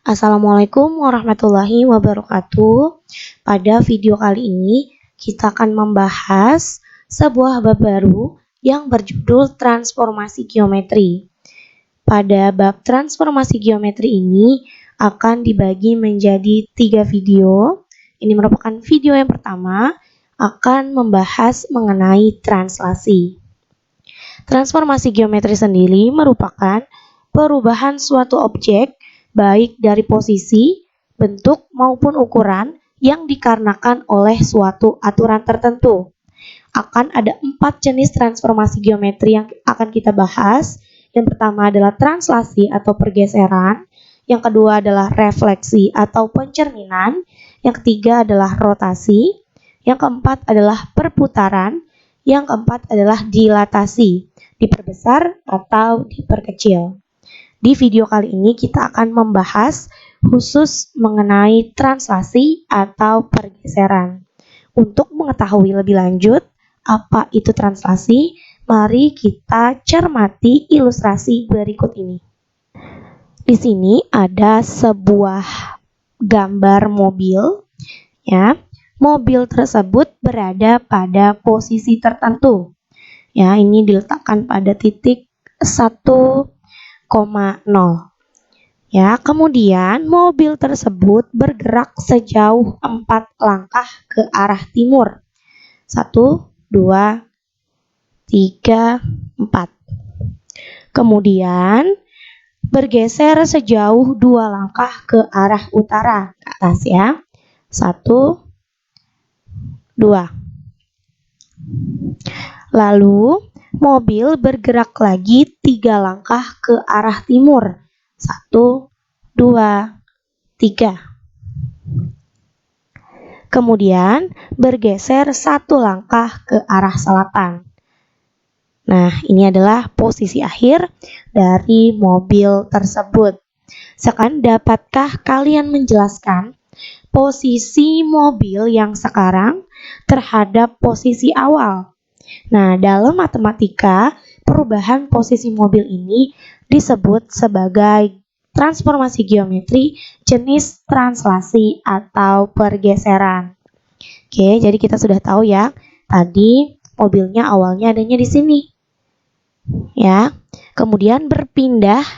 Assalamualaikum warahmatullahi wabarakatuh. Pada video kali ini kita akan membahas sebuah bab baru yang berjudul transformasi geometri. Pada bab transformasi geometri ini akan dibagi menjadi 3 video. Ini merupakan video yang pertama akan membahas mengenai translasi. Transformasi geometri sendiri merupakan perubahan suatu objek baik dari posisi, bentuk, maupun ukuran yang dikarenakan oleh suatu aturan tertentu. Akan ada 4 jenis transformasi geometri yang akan kita bahas. Yang pertama adalah translasi atau pergeseran, yang kedua adalah refleksi atau pencerminan, yang ketiga adalah rotasi, yang keempat adalah perputaran, yang keempat adalah dilatasi, diperbesar atau diperkecil. Di video kali ini kita akan membahas khusus mengenai translasi atau pergeseran. Untuk mengetahui lebih lanjut apa itu translasi, mari kita cermati ilustrasi berikut ini. Di sini ada sebuah gambar mobil, ya. Mobil tersebut berada pada posisi tertentu. Ya, ini diletakkan pada titik 1,0. Ya, kemudian mobil tersebut bergerak sejauh 4 langkah ke arah timur. 1, 2, 3, 4. Kemudian bergeser sejauh 2 langkah ke arah utara, ke atas ya. 1, 2. Lalu mobil bergerak lagi 3 langkah ke arah timur. 1, 2, 3. Kemudian bergeser 1 langkah ke arah selatan. Nah, ini adalah posisi akhir dari mobil tersebut. Sekarang dapatkah kalian menjelaskan posisi mobil yang sekarang terhadap posisi awal? Nah, dalam matematika, perubahan posisi mobil ini disebut sebagai transformasi geometri jenis translasi atau pergeseran. Oke, jadi kita sudah tahu ya, tadi mobilnya awalnya adanya di sini. Ya, kemudian berpindah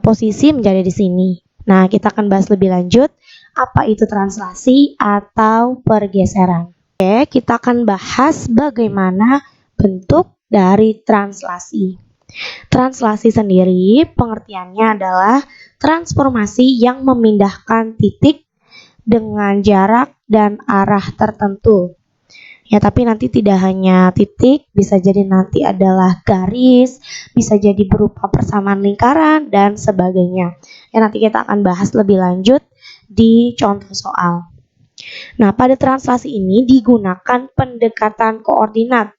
posisi menjadi di sini. Nah, kita akan bahas lebih lanjut apa itu translasi atau pergeseran. Oke, kita akan bahas bagaimana bentuk dari translasi. Translasi sendiri pengertiannya adalah transformasi yang memindahkan titik dengan jarak dan arah tertentu. Ya, tapi nanti tidak hanya titik, bisa jadi nanti adalah garis, bisa jadi berupa persamaan lingkaran dan sebagainya. Ya, nanti kita akan bahas lebih lanjut di contoh soal. Nah, pada translasi ini digunakan pendekatan koordinat.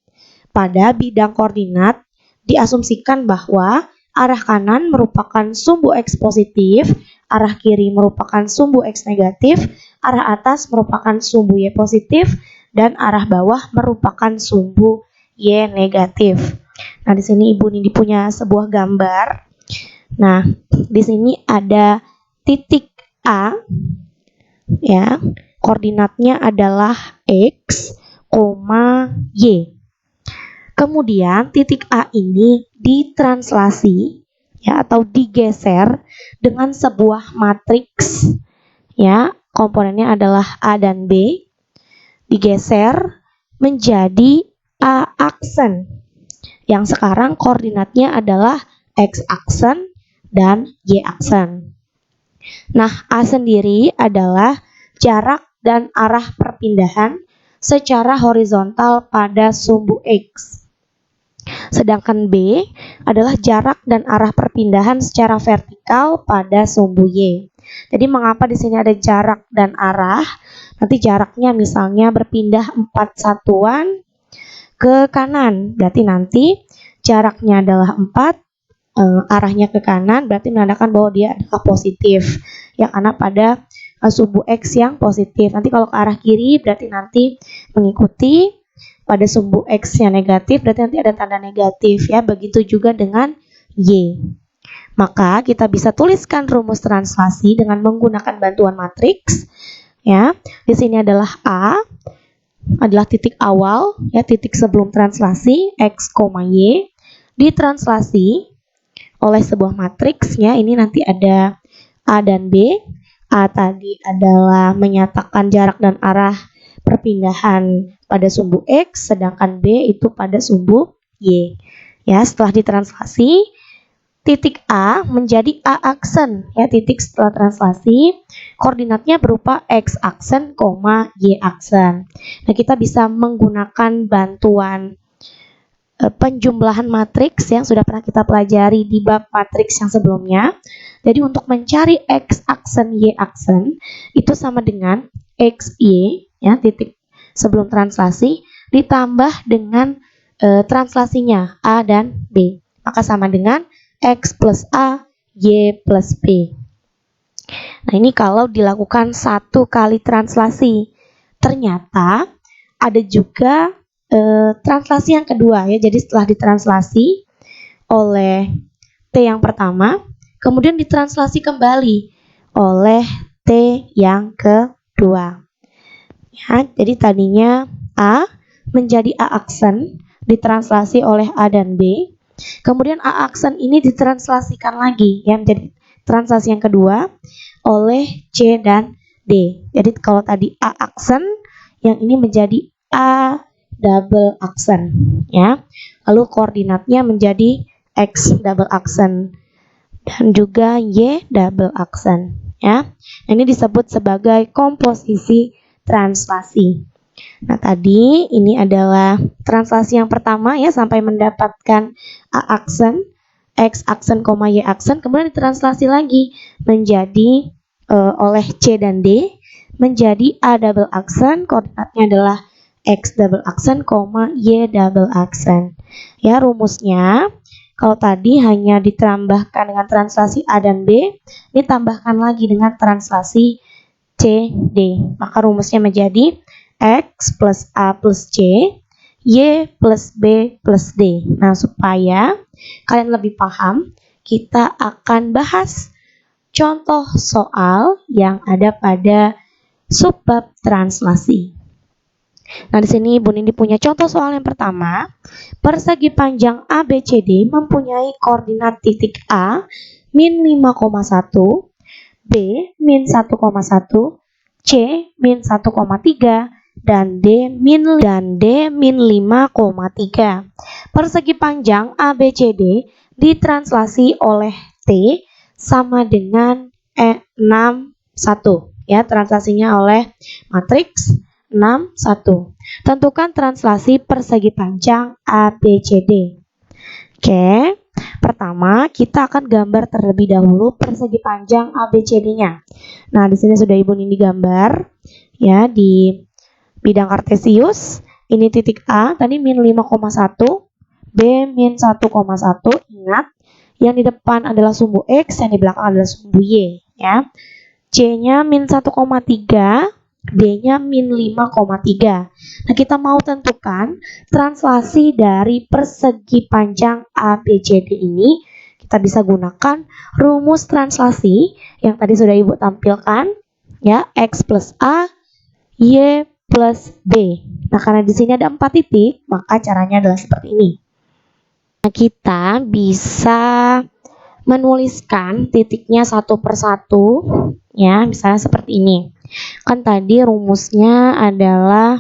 Pada bidang koordinat, diasumsikan bahwa arah kanan merupakan sumbu X positif, arah kiri merupakan sumbu X negatif, arah atas merupakan sumbu Y positif, dan arah bawah merupakan sumbu Y negatif. Nah, di sini Ibu Nindi punya sebuah gambar. Nah, di sini ada titik A, ya. Koordinatnya adalah X, Y. Kemudian titik A ini ditranslasi ya atau digeser dengan sebuah matriks ya, komponennya adalah A dan B, digeser menjadi A aksen yang sekarang koordinatnya adalah X aksen dan Y aksen. Nah, A sendiri adalah jarak dan arah perpindahan secara horizontal pada sumbu X. Sedangkan B adalah jarak dan arah perpindahan secara vertikal pada sumbu Y. Jadi mengapa di sini ada jarak dan arah? Nanti jaraknya misalnya berpindah 4 satuan ke kanan. Berarti nanti jaraknya adalah 4, arahnya ke kanan, berarti menandakan bahwa dia adalah positif. Yang karena pada sumbu X yang positif. Nanti kalau ke arah kiri berarti nanti mengikuti pada sumbu X yang negatif, berarti nanti ada tanda negatif ya. Begitu juga dengan Y. Maka kita bisa tuliskan rumus translasi dengan menggunakan bantuan matriks. Ya, di sini adalah A adalah titik awal, ya, titik sebelum translasi X, Y ditranslasi oleh sebuah matriks, ya. Ini nanti ada A dan B. A tadi adalah menyatakan jarak dan arah perpindahan pada sumbu X, sedangkan B itu pada sumbu Y. Ya, setelah ditranslasi, titik A menjadi A aksen, ya, titik setelah translasi koordinatnya berupa X aksen, Y aksen. Nah, kita bisa menggunakan bantuan penjumlahan matriks yang sudah pernah kita pelajari di bab matriks yang sebelumnya. Jadi untuk mencari X aksen, Y aksen itu sama dengan XY, ya, titik sebelum translasi ditambah dengan translasinya A dan B. Maka sama dengan X plus A, Y plus B. Nah, ini kalau dilakukan satu kali translasi. Ternyata ada juga translasi yang kedua, ya. Jadi setelah ditranslasi oleh T yang pertama, kemudian ditranslasi kembali oleh T yang kedua. Ya, jadi tadinya A menjadi A aksen ditranslasi oleh A dan B. Kemudian A aksen ini ditranslasikan lagi, ya, menjadi translasi yang kedua oleh C dan D. Jadi kalau tadi A aksen, yang ini menjadi A double aksen, ya. Lalu koordinatnya menjadi X double aksen dan juga Y double aksen, ya. Ini disebut sebagai komposisi translasi. Nah, tadi ini adalah translasi yang pertama, ya, sampai mendapatkan A aksen, X aksen, Y aksen, kemudian ditranslasi lagi menjadi oleh C dan D menjadi A double aksen, koordinatnya adalah X double aksen, Y double aksen. Ya, rumusnya kalau tadi hanya ditambahkan dengan translasi A dan B, ditambahkan lagi dengan translasi C, D. Maka rumusnya menjadi X plus A plus C, Y plus B plus D. Nah, supaya kalian lebih paham, kita akan bahas contoh soal yang ada pada subbab translasi. Nah, di sini Ibu Nindi punya contoh soal yang pertama. Persegi panjang ABCD mempunyai koordinat titik A min 5,1, B min 1,1, C min 1,3, dan D min 5,3. Persegi panjang ABCD ditranslasi oleh T sama dengan 61, ya, translasinya oleh matriks 61. Tentukan translasi persegi panjang ABCD. Oke, pertama kita akan gambar terlebih dahulu persegi panjang ABCD-nya. Nah, di sini sudah Ibu Nindi gambar, ya, di bidang kartesius. Ini titik A tadi min 5,1, B min 1,1. Ingat, yang di depan adalah sumbu X, yang di belakang adalah sumbu Y, ya. C-nya min 1,3, D-nya min 5,3. Nah, kita mau tentukan translasi dari persegi panjang ABCD ini. Kita bisa gunakan rumus translasi yang tadi sudah Ibu tampilkan, ya, X plus A, Y plus B. Nah, karena di sini ada 4 titik, maka caranya adalah seperti ini. Nah, kita bisa menuliskan titiknya satu persatu, ya, misalnya seperti ini. Kan tadi rumusnya adalah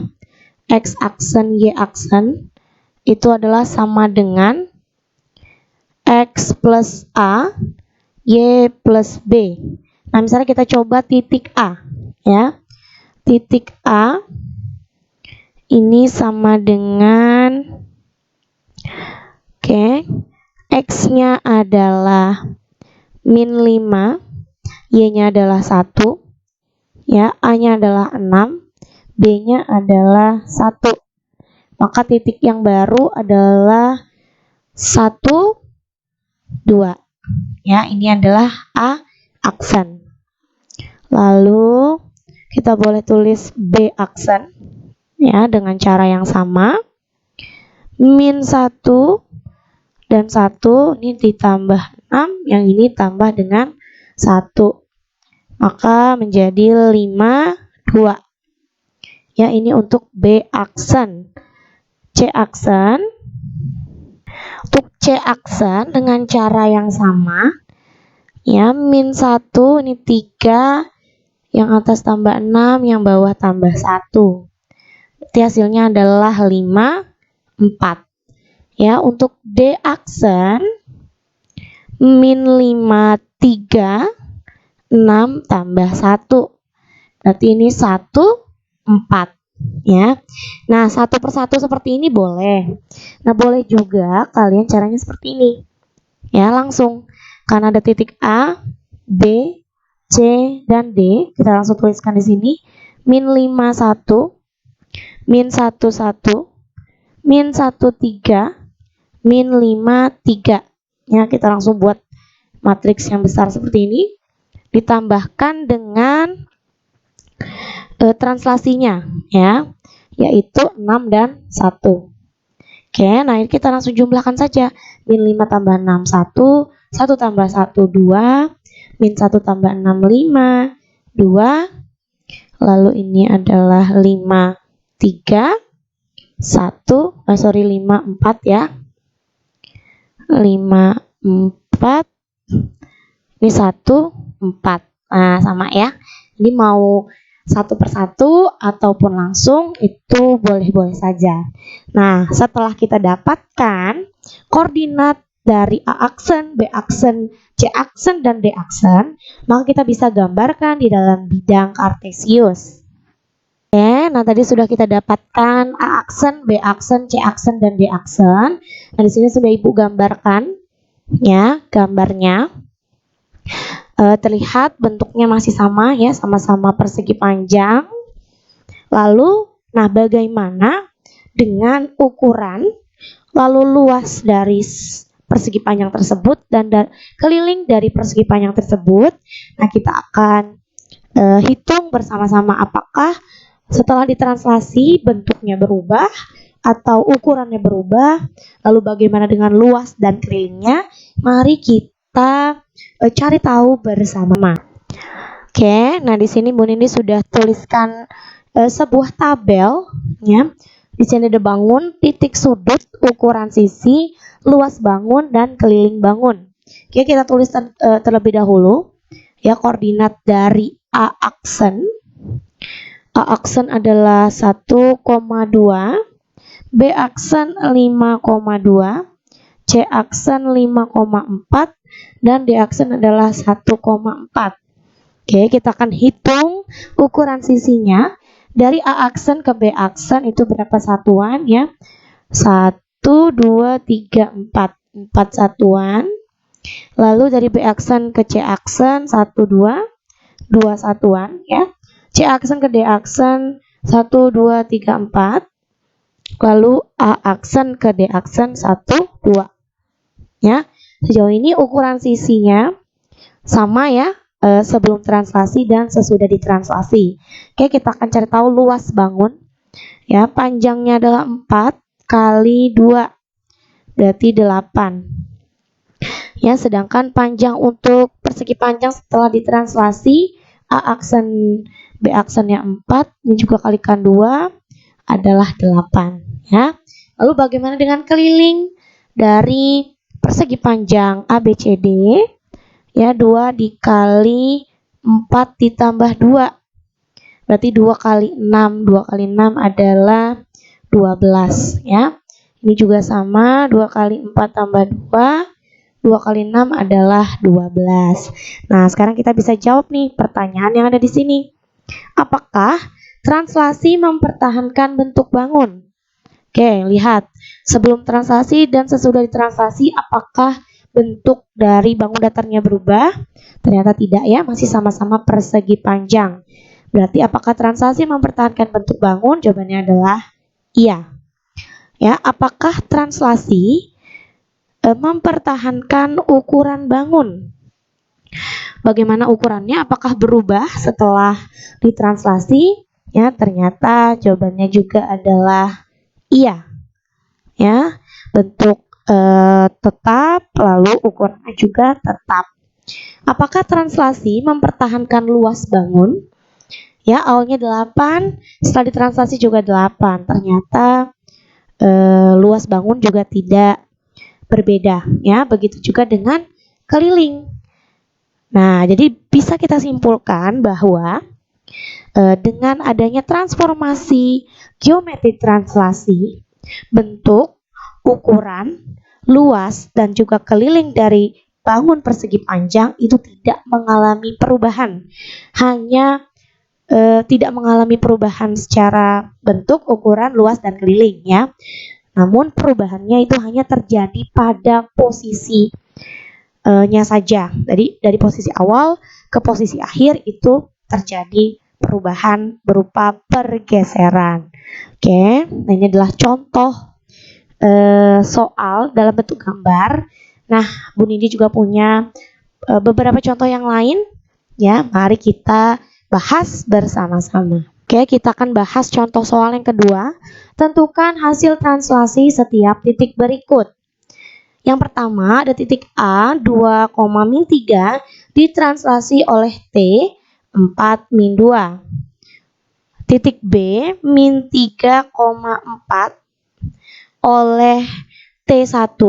X aksen, Y aksen itu adalah sama dengan X plus A, Y plus B. Nah, misalnya kita coba titik A, ya. Titik A ini sama dengan, oke, X-nya adalah min 5, Y-nya adalah 1, ya, A-nya adalah 6, B-nya adalah 1. Maka titik yang baru adalah 1, 2. Ya, ini adalah A aksen. Lalu kita boleh tulis B aksen, ya, dengan cara yang sama. Min 1, dan 1 ini ditambah 6, yang ini tambah dengan 1. Maka menjadi 5, 2. Ya, ini untuk B aksen. C aksen. Untuk C aksen dengan cara yang sama. Ya, min 1 ini 3, yang atas tambah 6, yang bawah tambah 1. Berarti hasilnya adalah 5, 4. Ya, untuk D aksen min 5, 3, 6 tambah 1. Berarti ini 1, 4. Ya. Nah, satu persatu seperti ini boleh. Nah, boleh juga kalian caranya seperti ini. Ya, langsung. Karena ada titik A, B, C, dan D, kita langsung tuliskan di sini. Min 5, 1, min 1, 1, min 1, 3, min 5, 3. Ya, kita langsung buat matriks yang besar seperti ini. Ditambahkan dengan translasinya, ya, yaitu 6 dan 1. Oke, nah ini kita langsung jumlahkan saja. Min 5 tambah 6, 1, 1 tambah 1, 2, min 1 tambah 6, 5, 2, lalu ini adalah 5, 3, 1, 5, 4 ya. 5, 4, ini 1, 4. Nah, sama ya. Ini mau satu persatu ataupun langsung itu boleh-boleh saja. Nah, setelah kita dapatkan koordinat dari A aksen, B aksen, C aksen, dan D aksen, maka kita bisa gambarkan di dalam bidang kartesius. Oke, nah tadi sudah kita dapatkan A aksen, B aksen, C aksen, dan D aksen. Nah, di sini sudah Ibu gambarkan ya, gambarnya. Terlihat bentuknya masih sama ya, sama-sama persegi panjang. Lalu, nah bagaimana dengan ukuran lalu luas dari persegi panjang tersebut dan keliling dari persegi panjang tersebut? Nah, kita akan hitung bersama-sama apakah setelah ditranslasi bentuknya berubah atau ukurannya berubah. Lalu bagaimana dengan luas dan kelilingnya? Mari kita cari tahu bersama. Oke, nah di sini Bu Nindi sudah tuliskan sebuah tabel ya. Di sini ada bangun, titik sudut, ukuran sisi, luas bangun, dan keliling bangun. Oke, kita tulis terlebih dahulu ya koordinat dari A aksen. A aksen adalah 1,2, B aksen 5,2, C aksen 5,4, dan D aksen adalah 1,4. Oke, kita akan hitung ukuran sisinya. Dari A aksen ke B aksen itu berapa satuan ya? 1, 2, 3, 4. 4 satuan. Lalu dari B aksen ke C aksen 1, 2. 2 satuan ya. C aksen ke D aksen 1, 2, 3, 4. Lalu A aksen ke D aksen 1, 2. Ya. Sejauh ini ukuran sisinya sama ya, sebelum translasi dan sesudah ditranslasi. Oke, kita akan cari tahu luas bangun. Ya, panjangnya adalah 4 kali 2, berarti 8. Ya, sedangkan panjang untuk persegi panjang setelah ditranslasi A aksen B aksennya 4, ini juga kalikan 2 adalah 8. Ya. Lalu bagaimana dengan keliling dari persegi panjang ABCD? Ya, 2 dikali 4 ditambah 2. Berarti 2 kali 6. 2 kali 6 adalah 12. Ya. Ini juga sama. 2 kali 4 tambah 2. 2 kali 6 adalah 12. Nah, sekarang kita bisa jawab nih pertanyaan yang ada di sini. Apakah translasi mempertahankan bentuk bangun? Oke, lihat. Sebelum translasi dan sesudah ditranslasi, apakah bentuk dari bangun datarnya berubah? Ternyata tidak ya, masih sama-sama persegi panjang. Berarti apakah translasi mempertahankan bentuk bangun? Jawabannya adalah iya. Ya, apakah translasi mempertahankan ukuran bangun? Bagaimana ukurannya? Apakah berubah setelah ditranslasi? Ya, ternyata jawabannya juga adalah iya. Ya, bentuk tetap, lalu ukurannya juga tetap. Apakah translasi mempertahankan luas bangun? Ya, awalnya 8, setelah ditranslasi juga 8. Ternyata luas bangun juga tidak berbeda, ya. Begitu juga dengan keliling. Nah, jadi bisa kita simpulkan bahwa dengan adanya transformasi geometri translasi, bentuk, ukuran, luas, dan juga keliling dari bangun persegi panjang itu tidak mengalami perubahan. Hanya tidak mengalami perubahan secara bentuk, ukuran, luas, dan keliling, ya. Namun perubahannya itu hanya terjadi pada posisinya saja. Jadi dari posisi awal ke posisi akhir itu terjadi perubahan berupa pergeseran. Oke, nah ini adalah contoh soal dalam bentuk gambar. Nah, Bu Nindi juga punya beberapa contoh yang lain. Ya, mari kita bahas bersama-sama. Oke, kita akan bahas contoh soal yang kedua. Tentukan hasil translasi setiap titik berikut. Yang pertama ada titik A 2,-3 ditranslasi oleh T 4 min 2. Titik B min 3,4 oleh T1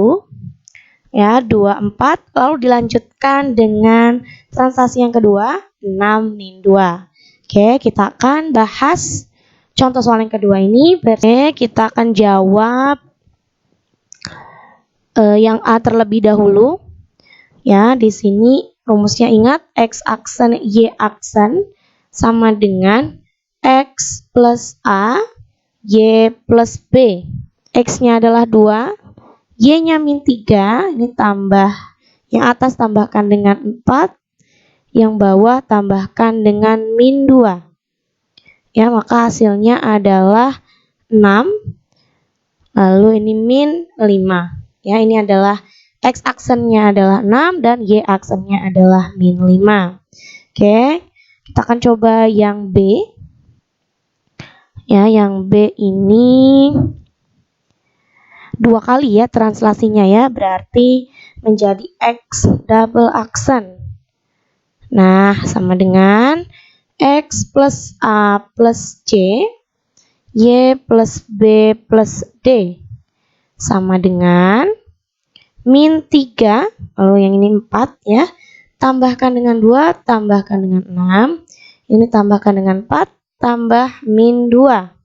ya 24, lalu dilanjutkan dengan translasi yang kedua 6 min 2. Oke, kita akan bahas contoh soal yang kedua ini. Oke, kita akan jawab yang A terlebih dahulu. Ya, di sini rumusnya ingat X aksen Y aksen sama dengan X plus A Y plus B. X-nya adalah 2, Y-nya min 3, ini tambah, yang atas tambahkan dengan 4, yang bawah tambahkan dengan min 2. Ya, maka hasilnya adalah 6, lalu ini min 5. Ya, ini adalah X aksennya adalah 6 dan Y aksennya adalah min 5. Oke, kita akan coba yang B. Ya, yang B ini 2 kali ya translasinya ya, berarti menjadi X double aksen. Nah, sama dengan X plus A plus C, Y plus B plus D. Sama dengan min 3, lalu yang ini 4 ya, tambahkan dengan 2, tambahkan dengan 6, ini tambahkan dengan 4, tambah min 2.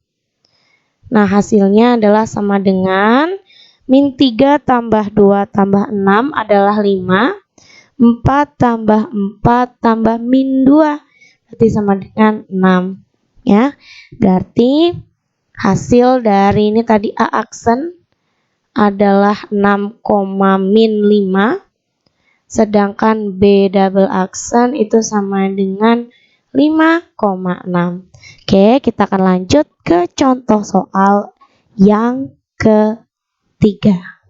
Nah, hasilnya adalah sama dengan min 3 tambah 2 tambah 6 adalah 5. 4 tambah 4 tambah min 2. Berarti sama dengan 6. Ya, berarti hasil dari ini tadi A aksen adalah 6, min 5. Sedangkan B double aksen itu sama dengan 5,6. Oke, kita akan lanjut ke contoh soal yang ketiga.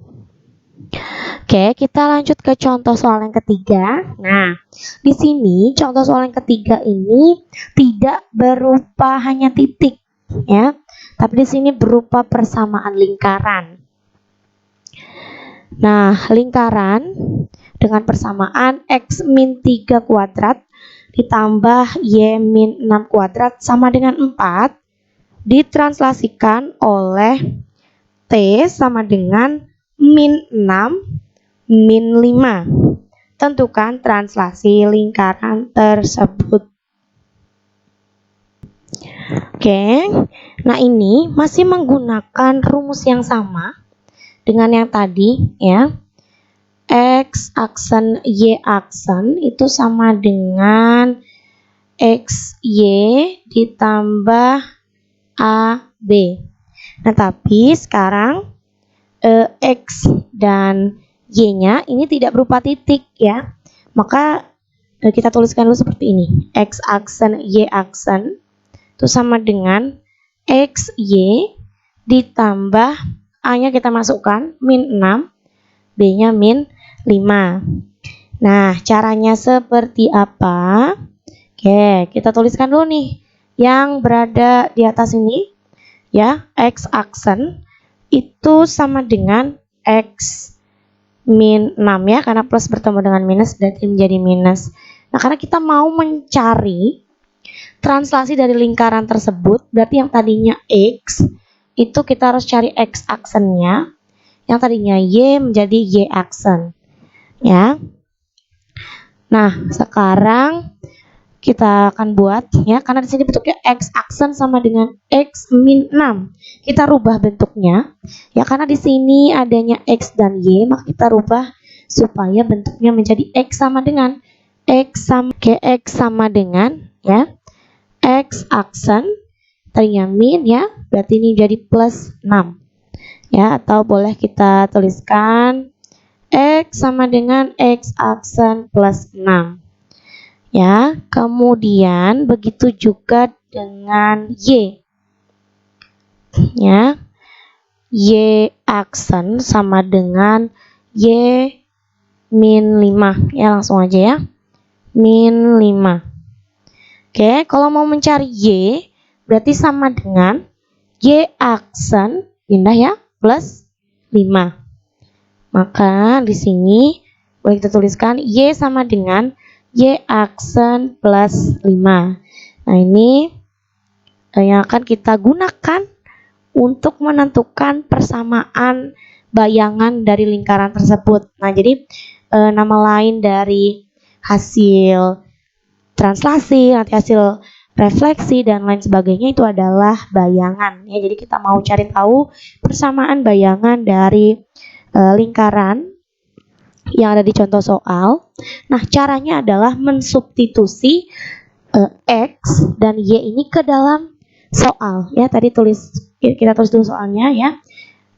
Oke, kita lanjut ke contoh soal yang ketiga. Nah, di sini contoh soal yang ketiga ini tidak berupa hanya titik, ya, tapi di sini berupa persamaan lingkaran. Nah, lingkaran dengan persamaan X min 3 kuadrat ditambah Y min 6 kuadrat sama dengan 4 ditranslasikan oleh T sama dengan min 6 min 5. Tentukan translasi lingkaran tersebut. Oke, nah ini masih menggunakan rumus yang sama dengan yang tadi ya. X aksen Y aksen itu sama dengan XY ditambah AB. Nah, tapi sekarang X dan Y-nya ini tidak berupa titik ya. Maka kita tuliskan dulu seperti ini. X aksen Y aksen itu sama dengan XY ditambah A-nya kita masukkan min 6, B-nya min 5. Nah, caranya seperti apa? Oke, kita tuliskan dulu nih yang berada di atas ini ya, X aksen itu sama dengan X min 6 ya, karena plus bertemu dengan minus berarti menjadi minus. Nah, karena kita mau mencari translasi dari lingkaran tersebut, berarti yang tadinya X, itu kita harus cari X aksennya. Yang tadinya Y menjadi Y aksen. Ya. Nah, sekarang kita akan buat ya, karena di sini bentuknya X aksen sama dengan X min 6. Kita rubah bentuknya. Ya, karena di sini adanya X dan Y, maka kita rubah supaya bentuknya menjadi X sama dengan X sama dengan ya X aksen tadinya min ya, berarti ini jadi plus 6 ya, atau boleh kita tuliskan X sama dengan X aksen plus 6 ya. Kemudian begitu juga dengan Y ya, Y aksen sama dengan Y min 5 ya, langsung aja ya, min 5. Oke, kalau mau mencari Y, berarti sama dengan Y aksen, pindah ya, plus 5. Maka di sini boleh kita tuliskan Y sama dengan Y aksen plus 5. Nah, ini yang akan kita gunakan untuk menentukan persamaan bayangan dari lingkaran tersebut. Nah, jadi nama lain dari hasil translasi, nanti hasil refleksi dan lain sebagainya itu adalah bayangan ya. Jadi kita mau cari tahu persamaan bayangan dari lingkaran yang ada di contoh soal. Nah, caranya adalah mensubstitusi X dan Y ini ke dalam soal ya. Tadi kita tulis dulu soalnya ya.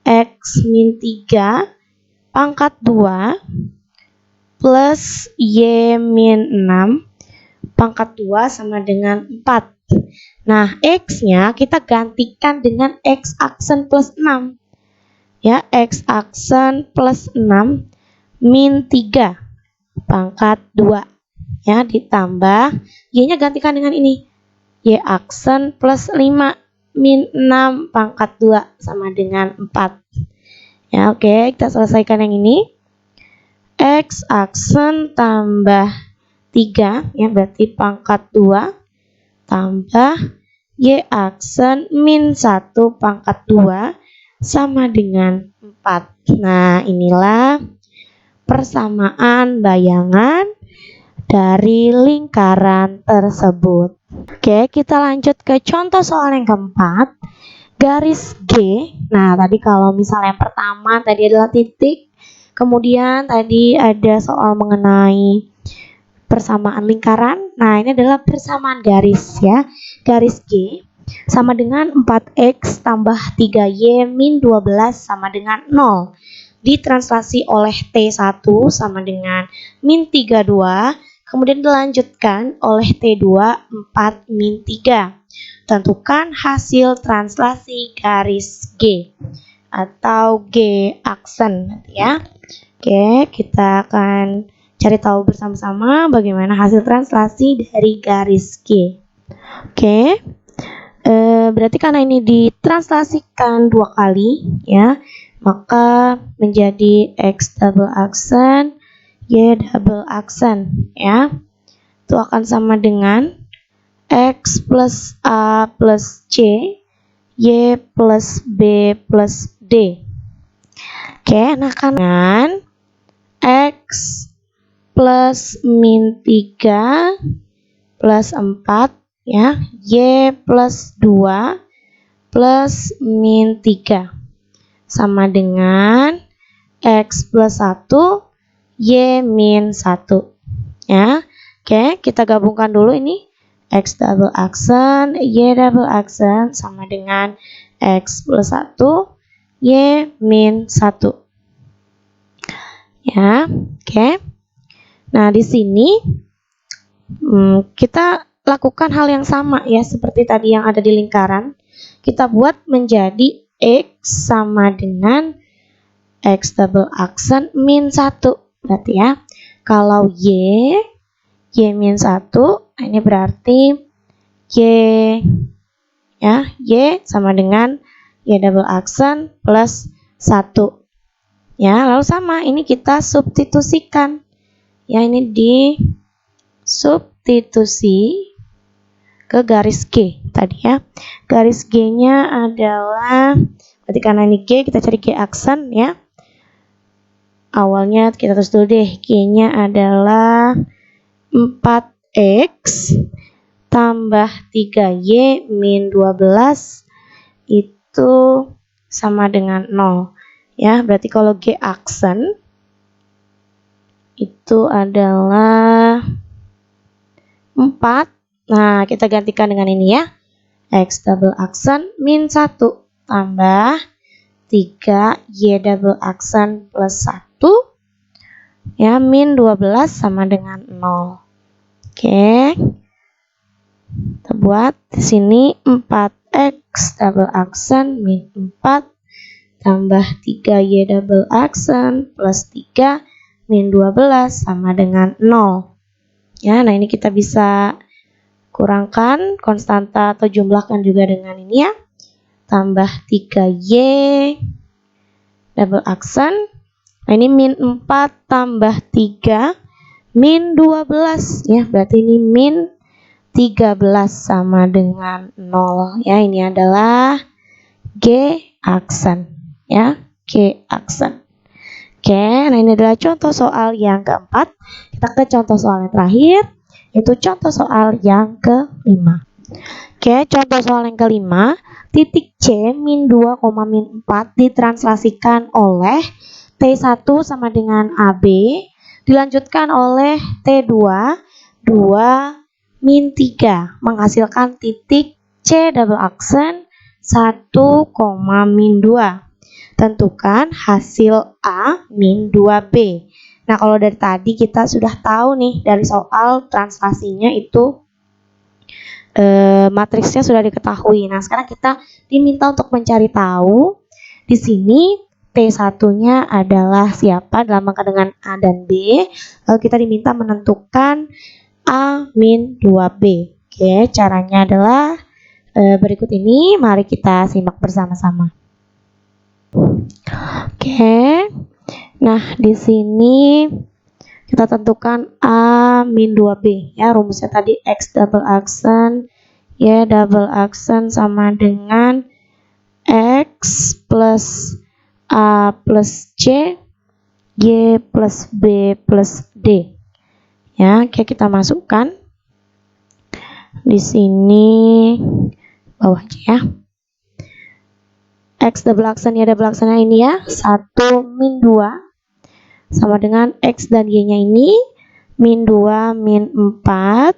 X min 3 pangkat 2 plus Y min 6 pangkat 2 sama dengan 4. Nah, X-nya kita gantikan dengan X aksen plus 6. Ya, X aksen plus 6 min 3 pangkat 2. Ya, ditambah Y-nya gantikan dengan ini. Y aksen plus 5 min 6 pangkat 2 sama dengan 4. Ya, oke, kita selesaikan yang ini. X aksen tambah 3 ya, berarti pangkat 2 tambah Y aksen min 1 pangkat 2 sama dengan 4. Nah, inilah persamaan bayangan dari lingkaran tersebut. Oke, kita lanjut ke contoh soal yang keempat. Garis G. Nah, tadi kalau misalnya yang pertama tadi adalah titik, kemudian tadi ada soal mengenai persamaan lingkaran. Nah, ini adalah persamaan garis ya. Garis G sama dengan 4X tambah 3Y min 12 sama dengan 0. Ditranslasi oleh T1 sama dengan min 32. Kemudian dilanjutkan oleh T2 4 min 3. Tentukan hasil translasi garis G atau G aksen ya. Oke, kita akan cari tahu bersama-sama bagaimana hasil translasi dari garis G. Oke, berarti karena ini ditranslasikan 2 kali ya, maka menjadi X double aksen, Y double aksen ya. Itu akan sama dengan X plus A plus C, Y plus B plus D. Oke, nah kan X plus min 3 plus 4 ya, Y plus 2 plus min 3 sama dengan X plus 1 Y min 1 ya. Oke, kita gabungkan dulu ini. X double aksen, Y double aksen sama dengan X plus 1 Y min 1 ya. Oke. Nah, di sini kita lakukan hal yang sama ya, seperti tadi yang ada di lingkaran. Kita buat menjadi X sama dengan X double aksen min 1. Berarti ya, kalau Y min 1, ini berarti Y ya, Y sama dengan Y double aksen plus 1. Ya, lalu sama, ini kita substitusikan. Ya, ini di substitusi ke garis G tadi ya. Garis G-nya adalah, berarti karena ini G, kita cari G aksen ya. Awalnya kita tulis dulu deh, G-nya adalah 4X tambah 3Y min 12 itu sama dengan 0. Ya, berarti kalau G aksen itu adalah 4. Nah, kita gantikan dengan ini ya. X double aksen min 1 tambah 3 Y double aksen plus 1 ya, min 12 sama dengan 0. Oke. Kita buat di sini 4X double aksen min 4 tambah 3Y double aksen plus 3 min 12 sama dengan 0. Ya, nah ini kita bisa kurangkan konstanta atau jumlahkan juga dengan ini ya. Tambah 3Y double aksen. Nah, ini min 4 tambah 3 min 12 ya. Berarti ini min 13 sama dengan 0 ya. Ini adalah G aksen ya, G aksen. Oke, nah ini adalah contoh soal yang keempat. Kita ke contoh soal yang terakhir, yaitu contoh soal yang kelima. Oke, contoh soal yang kelima, titik C min 2, min 4 ditranslasikan oleh T1 sama dengan AB, dilanjutkan oleh T2, 2 min 3, menghasilkan titik C double aksen 1, min 2. Tentukan hasil A min 2B. Nah, kalau dari tadi kita sudah tahu nih, dari soal translasinya itu matriksnya sudah diketahui. Nah, sekarang kita diminta untuk mencari tahu di sini T1-nya adalah siapa dalam angka dengan A dan B. Lalu kita diminta menentukan A min 2B. Oke, caranya adalah berikut ini. Mari kita simak bersama-sama. Oke, nah di sini kita tentukan A min 2B ya. Rumusnya tadi X double aksen Y double aksen sama dengan X plus A plus C Y plus B plus D ya. Oke, kita masukkan di sini bawah aja ya. X double aksen Y double aksennya ini ya, 1 min 2 sama dengan X dan Y-nya ini min 2 min 4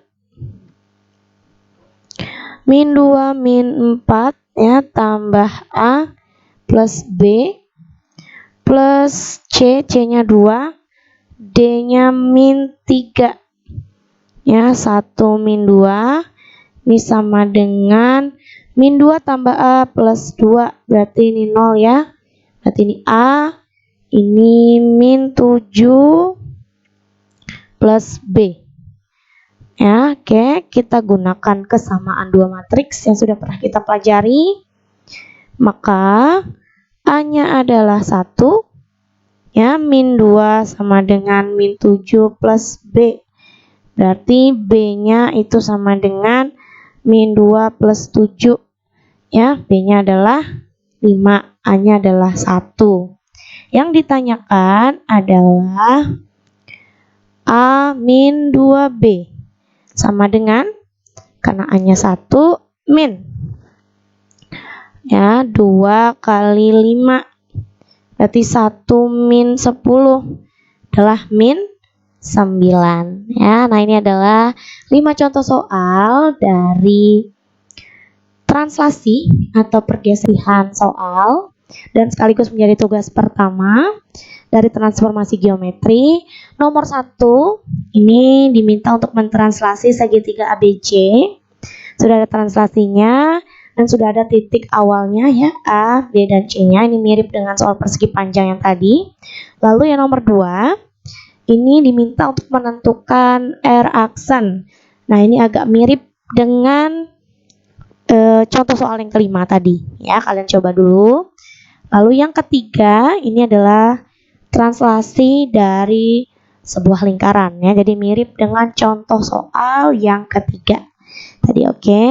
min 2 min 4 ya, tambah A plus B plus C, C-nya 2, D-nya min 3 ya, 1 min 2 ini sama dengan min 2 tambah A plus 2, berarti ini 0 ya. Berarti ini A, ini min 7 plus B. Ya, oke, kita gunakan kesamaan dua matriks yang sudah pernah kita pelajari. Maka A-nya adalah 1, ya, min 2 sama dengan min 7 plus B. Berarti B-nya itu sama dengan min 2 plus 7. Ya, B-nya adalah 5, A-nya adalah 1. Yang ditanyakan adalah A min 2B sama dengan, karena A-nya 1, min. Ya, 2 kali 5. Berarti 1 min 10 adalah min 9. Ya, nah ini adalah 5 contoh soal dari translasi atau pergeseran soal dan sekaligus menjadi tugas pertama dari transformasi geometri. Nomor 1 ini diminta untuk mentranslasi segitiga ABC. Sudah ada translasinya dan sudah ada titik awalnya ya, A, B, dan C-nya. Ini mirip dengan soal persegi panjang yang tadi. Lalu yang nomor 2 ini diminta untuk menentukan R aksen. Nah, ini agak mirip dengan contoh soal yang kelima tadi ya, kalian coba dulu. Lalu yang ketiga ini adalah translasi dari sebuah lingkaran ya. Jadi mirip dengan contoh soal yang ketiga tadi, oke.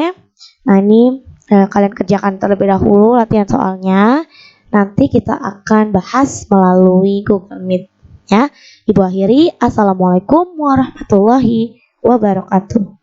Nah, ini kalian kerjakan terlebih dahulu latihan soalnya. Nanti kita akan bahas melalui Google Meet ya. Ibu akhiri, assalamualaikum warahmatullahi wabarakatuh.